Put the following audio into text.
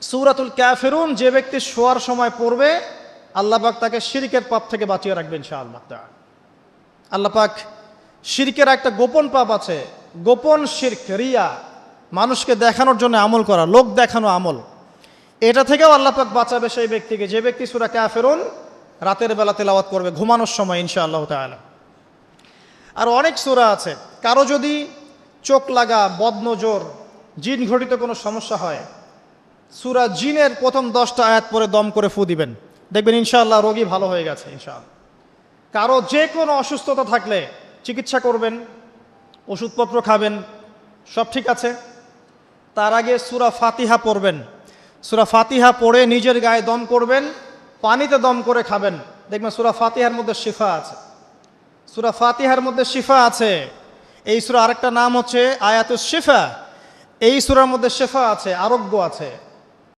সূরাতুল কাফিরুন যে ব্যক্তি শোয়ার সময় পড়বে, আল্লাহ পাক তাকে শিরকের পাপ থেকে বাঁচিয়ে রাখবেন ইনশাআল্লাহ তাআলা। আল্লাহ পাক শিরকের একটা গোপন পাপ আছে, গোপন শিরক, রিয়া, মানুষকে দেখানোর জন্য আমল করা, লোক দেখানো আমল, এটা থেকেও আল্লাহ পাক বাঁচাবে সেই ব্যক্তিকে যে ব্যক্তি সূরা কাফিরুন রাতের বেলা তেলাওয়াত করবে ঘুমানোর সময় ইনশাআল্লাহ তাআলা। আর অনেক সূরা আছে, কারো যদি চোখ লাগা, বদনজর, জিন ঘটিত কোনো সমস্যা হয়, সূরা জিনের প্রথম 10টা আয়াত পরে দম করে ফু দিবেন, দেখবেন ইনশাআল্লাহ রোগী ভালো হয়ে গেছে ইনশাআল্লাহ। কারো যে কোনো অসুস্থতা থাকলে চিকিৎসা করবেন, ওষুধপত্র খাবেন, সব ঠিক আছে, তার আগে সূরা ফাতিহা পড়বেন। সূরা ফাতিহা পড়ে নিজের গায়ে দম করবেন, পানিতে দম করে খাবেন, দেখবেন সূরা ফাতিহার মধ্যে শিফা আছে। সূরা ফাতিহার মধ্যে শিফা আছে। এই সূরা আরেকটা নাম হচ্ছে আয়াতুশ শিফা। এই সূরার মধ্যে শিফা আছে, আরোগ্য আছে।